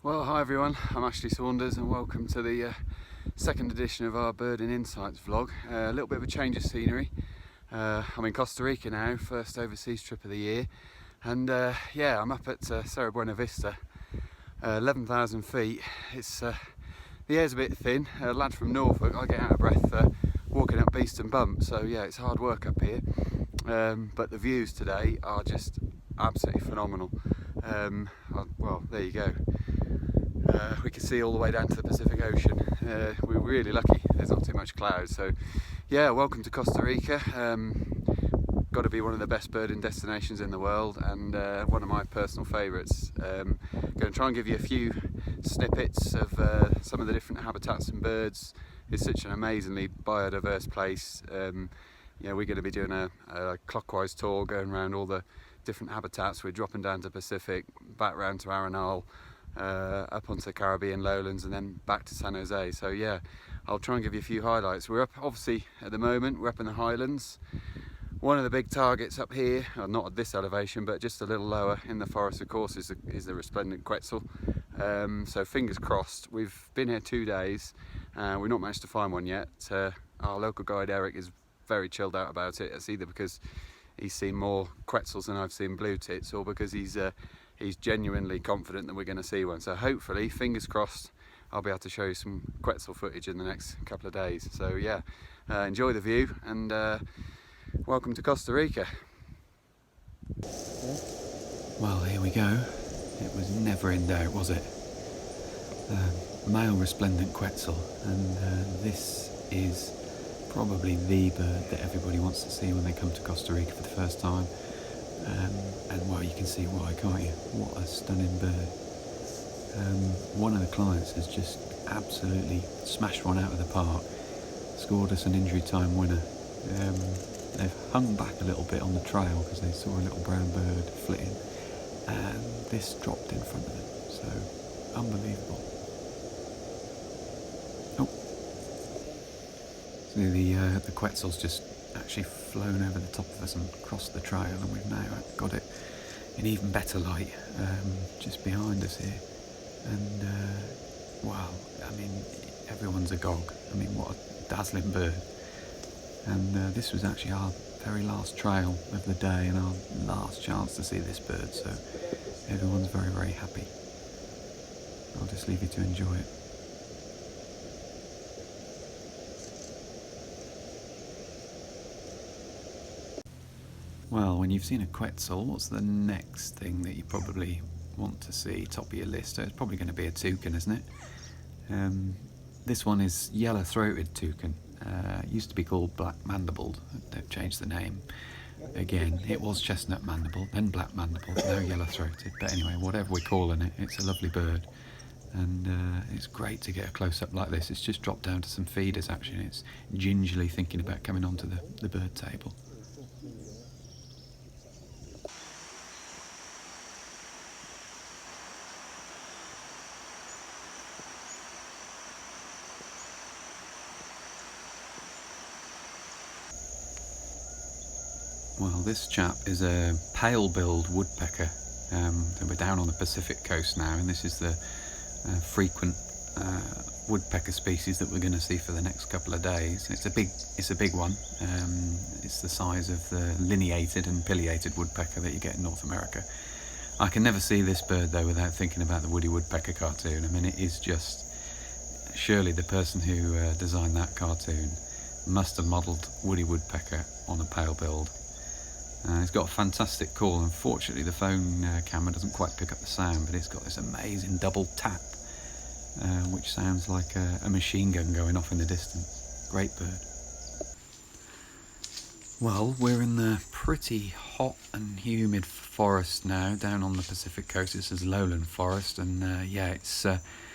Well, hi everyone, I'm Ashley Saunders and welcome to the second edition of our Birding Insights vlog. A little bit of a change of scenery. I'm in Costa Rica now, first overseas trip of the year, and yeah, I'm up at Cerro Buena Vista, 11,000 feet. It's the air's a bit thin. A lad from Norfolk, I get out of breath walking up Beeston Bump, so yeah, it's hard work up here, but the views today are just absolutely phenomenal. Well, there you go. We can see all the way down to the Pacific Ocean. We're really lucky, there's not too much cloud. So yeah, welcome to Costa Rica. Got to be one of the best birding destinations in the world, and one of my personal favourites. Going to try and give you a few snippets of some of the different habitats and birds. It's such an amazingly biodiverse place. Yeah, we're going to be doing a clockwise tour, going around all the different habitats. We're dropping down to Pacific, back round to Arenal, up onto the Caribbean lowlands, and then back to San Jose. So yeah, I'll try and give you a few highlights. We're up, obviously at the moment, we're up in the highlands. One of the big targets up here, not at this elevation, but just a little lower in the forest, of course, is the resplendent quetzal. So fingers crossed. We've been here 2 days, we've not managed to find one yet. Our local guide Eric is very chilled out about it. It's either because he's seen more quetzals than I've seen blue tits, or because he's genuinely confident that we're going to see one. So hopefully, fingers crossed, I'll be able to show you some quetzal footage in the next couple of days. So yeah, enjoy the view, and welcome to Costa Rica. Well, here we go. It was never in doubt, was it? Male resplendent quetzal, and this is probably the bird that everybody wants to see when they come to Costa Rica for the first time. And well, you can see why, can't you? What a stunning bird. One of the clients has just absolutely smashed one out of the park, scored us an injury time winner. They've hung back a little bit on the trail because they saw a little brown bird flitting, and this dropped in front of them, so unbelievable. Oh, so the quetzal's just actually flown over the top of us and crossed the trail, and we've now got it in even better light just behind us here. And wow, I mean, everyone's agog. I mean, what a dazzling bird. And this was actually our very last trail of the day and our last chance to see this bird, so everyone's very, very happy. I'll just leave you to enjoy it. Well, when you've seen a quetzal, what's the next thing that you probably want to see top of your list? So it's probably going to be a toucan, isn't it? This one is yellow-throated toucan. It used to be called black mandibled. They've changed the name again. It was chestnut mandibled, then black mandibled, now yellow-throated. But anyway, whatever we're calling it, it's a lovely bird. And it's great to get a close-up like this. It's just dropped down to some feeders, actually, and it's gingerly thinking about coming onto the bird table. Well, this chap is a pale-billed woodpecker. We're down on the Pacific coast now, and this is the frequent woodpecker species that we're going to see for the next couple of days. It's a big one. It's the size of the lineated and pileated woodpecker that you get in North America. I can never see this bird though without thinking about the Woody Woodpecker cartoon. I mean, it is just, surely the person who designed that cartoon must have modelled Woody Woodpecker on a pale-billed. It's got a fantastic call. Unfortunately, the phone camera doesn't quite pick up the sound, but it's got this amazing double tap, which sounds like a machine gun going off in the distance. Great bird. Well, we're in the pretty hot and humid forest now, down on the Pacific coast. This is lowland forest, and yeah, it's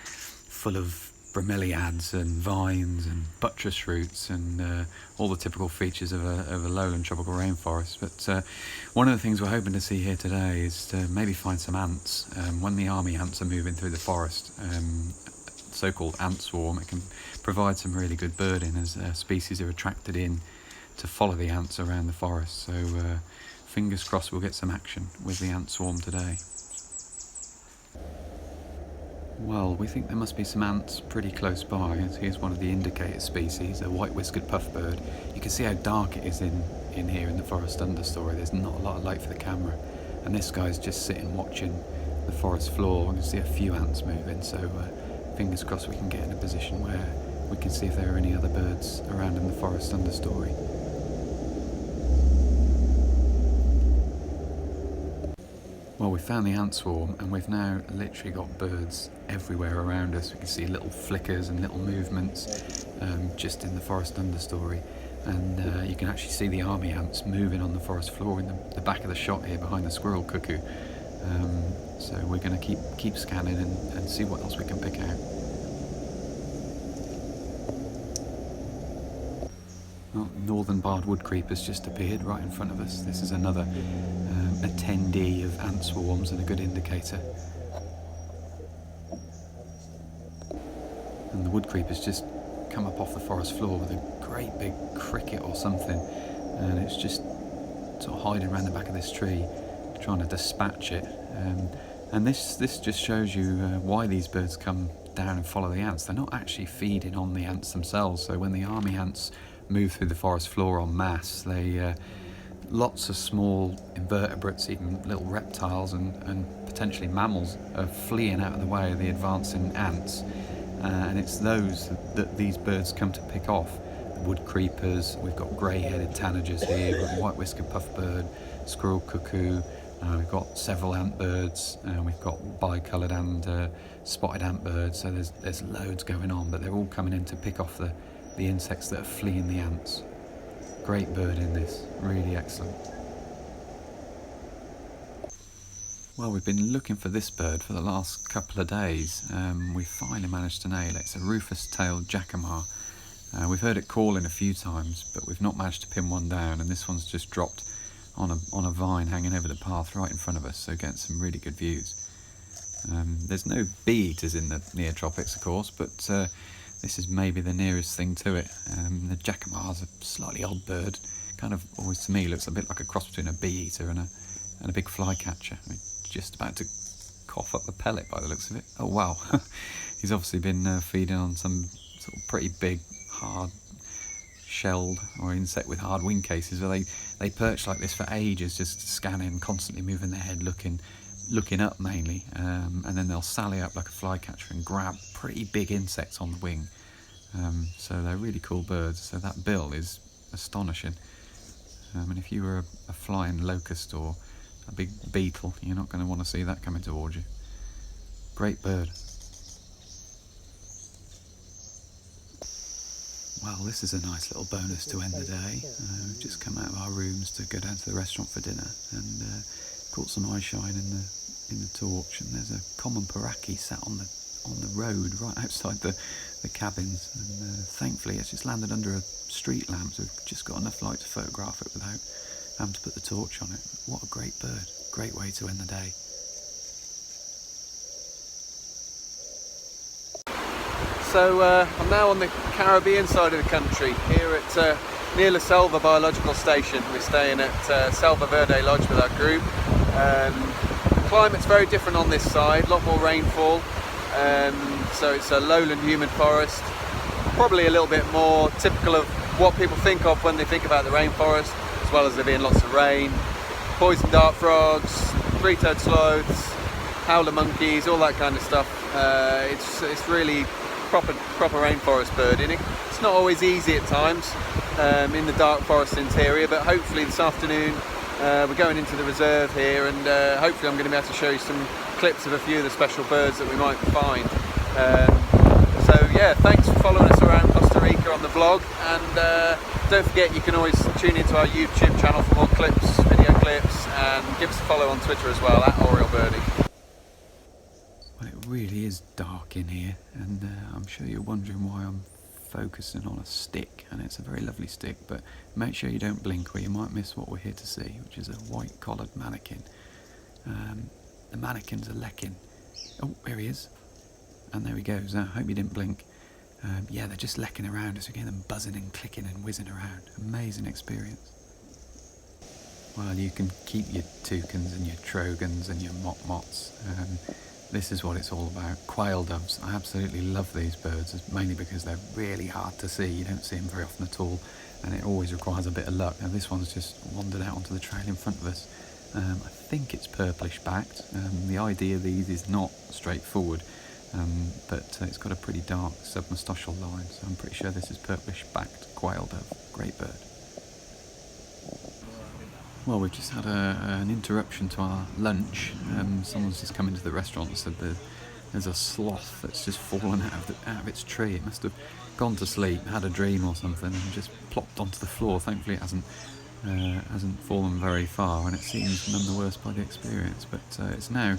full of bromeliads and vines and buttress roots and all the typical features of a lowland tropical rainforest. But one of the things we're hoping to see here today is to maybe find some ants. When the army ants are moving through the forest, so-called ant swarm, it can provide some really good birding as species are attracted in to follow the ants around the forest. So fingers crossed we'll get some action with the ant swarm today. Well, we think there must be some ants pretty close by. Here's one of the indicator species, a white-whiskered puffbird. You can see how dark it is in here in the forest understory. There's not a lot of light for the camera. And this guy's just sitting watching the forest floor. We can see a few ants moving, so fingers crossed we can get in a position where we can see if there are any other birds around in the forest understory. Well, we found the ant swarm and we've now literally got birds everywhere around us. We can see little flickers and little movements just in the forest understory. And you can actually see the army ants moving on the forest floor in the back of the shot here behind the squirrel cuckoo. So we're going to keep scanning and see what else we can pick out. Well, northern barred wood creeper's just appeared right in front of us. This is another attendee of ant swarms and a good indicator. And the wood creeper's just come up off the forest floor with a great big cricket or something, and it's just sort of hiding around the back of this tree, trying to dispatch it. And this just shows you why these birds come down and follow the ants. They're not actually feeding on the ants themselves. So when the army ants move through the forest floor en masse, they lots of small invertebrates, even little reptiles and potentially mammals, are fleeing out of the way of the advancing ants. And it's those that these birds come to pick off. Wood creepers, we've got grey-headed tanagers here, we've got white-whiskered puffbird, squirrel cuckoo, we've got several ant birds, we've got bicoloured and spotted ant birds, so there's loads going on, but they're all coming in to pick off the insects that are fleeing the ants. Great bird in this, really excellent. Well, we've been looking for this bird for the last couple of days. We finally managed to nail it. It's a rufous-tailed jacamar. We've heard it calling a few times, but we've not managed to pin one down, and this one's just dropped on a vine hanging over the path right in front of us, so getting some really good views. There's no bee eaters in the neotropics, of course, but this is maybe the nearest thing to it. The jacamar's a slightly odd bird. Kind of always to me looks a bit like a cross between a bee eater and a big flycatcher. I mean, just about to cough up a pellet by the looks of it. Oh wow, he's obviously been feeding on some sort of pretty big, hard shelled or insect with hard wing cases, where they perch like this for ages, just scanning, constantly moving their head, looking up mainly, and then they'll sally up like a flycatcher and grab pretty big insects on the wing. So they're really cool birds. So that bill is astonishing. And if you were a flying locust or a big beetle, you're not going to want to see that coming towards you. Great bird. Well, this is a nice little bonus to end the day. We've just come out of our rooms to go down to the restaurant for dinner and caught some eyeshine in the torch, and there's a common paraki sat on the road right outside the cabins, and thankfully it's just landed under a street lamp, so we've just got enough light to photograph it without having to put the torch on it. What a great bird, great way to end the day. So I'm now on the Caribbean side of the country, here at near La Selva Biological Station. We're staying at Selva Verde Lodge with our group. The climate's very different on this side, a lot more rainfall, so it's a lowland humid forest, probably a little bit more typical of what people think of when they think about the rainforest, as well as there being lots of rain, poison dart frogs, three-toed sloths, howler monkeys, all that kind of stuff. It's really proper rainforest birding. It's not always easy at times in the dark forest interior, but hopefully this afternoon we're going into the reserve here, and hopefully I'm going to be able to show you some clips of a few of the special birds that we might find. So yeah, thanks for following us around Costa Rica on the vlog, and don't forget you can always tune into our YouTube channel for more clips, video clips, and give us a follow on Twitter as well, @OrielBirding. Well, it really is dark in here, and I'm sure you're wondering why I'm focusing on a stick, and it's a very lovely stick, but make sure you don't blink or you might miss what we're here to see, which is a white-collared mannequin. The mannequins are lecking. Oh, here he is, and there he goes. I hope you didn't blink. Yeah, they're just lecking around us. We're getting them buzzing and clicking and whizzing around. Amazing experience. Well, you can keep your toucans and your trogans and your mots. This is what it's all about, quail doves. I absolutely love these birds, mainly because they're really hard to see. You don't see them very often at all, and it always requires a bit of luck. Now this one's just wandered out onto the trail in front of us. I think it's purplish backed. The idea of these is not straightforward, but it's got a pretty dark submoustachial line, so I'm pretty sure this is purplish backed quail dove. Great bird. Well, we've just had an interruption to our lunch. Someone's just come into the restaurant and said there's a sloth that's just fallen out of its tree. It must have gone to sleep, had a dream or something, and just plopped onto the floor. Thankfully, it hasn't fallen very far, and it seems none the worse by the experience. But it's now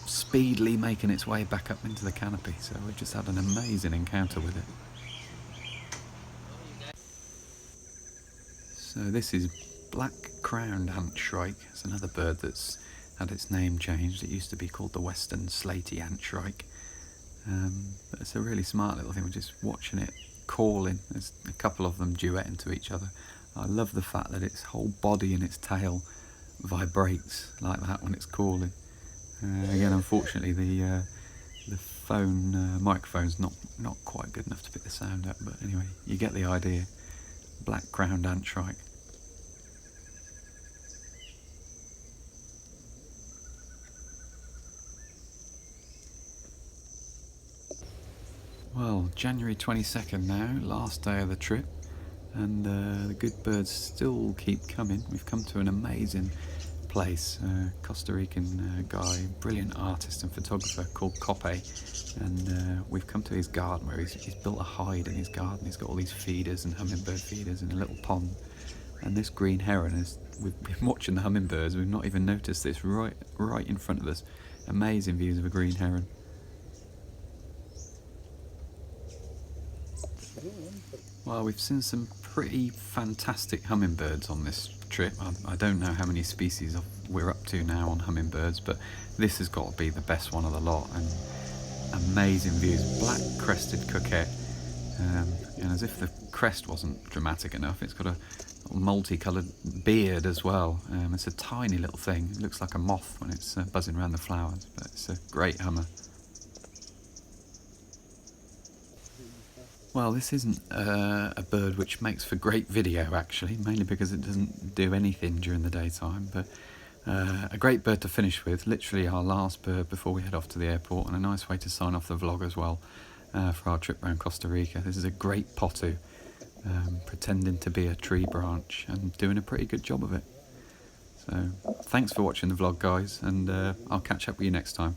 speedily making its way back up into the canopy. So we've just had an amazing encounter with it. So this is black-crowned ant shrike. It's another bird that's had its name changed. It used to be called the western slaty ant shrike. But it's a really smart little thing. We're just watching it calling. There's a couple of them duetting to each other. I love the fact that its whole body and its tail vibrates like that when it's calling. Again, unfortunately, the phone microphone's not quite good enough to pick the sound up. But anyway, you get the idea. Black-crowned ant shrike. Well, January 22nd now, last day of the trip, and the good birds still keep coming. We've come to an amazing place, Costa Rican guy, brilliant artist and photographer called Costa, and we've come to his garden where he's built a hide in his garden. He's got all these feeders and hummingbird feeders in a little pond, and this green heron we've been watching the hummingbirds, we've not even noticed this right in front of us. Amazing views of a green heron. Well, we've seen some pretty fantastic hummingbirds on this trip. I don't know how many species we're up to now on hummingbirds, but this has got to be the best one of the lot. And amazing views. Black crested coquette, and as if the crest wasn't dramatic enough, it's got a multicoloured beard as well. It's a tiny little thing. It looks like a moth when it's buzzing around the flowers, but it's a great hummer. Well, this isn't a bird which makes for great video, actually, mainly because it doesn't do anything during the daytime, but a great bird to finish with, literally our last bird before we head off to the airport, and a nice way to sign off the vlog as well for our trip around Costa Rica. This is a great potu, pretending to be a tree branch and doing a pretty good job of it. So thanks for watching the vlog, guys, and I'll catch up with you next time.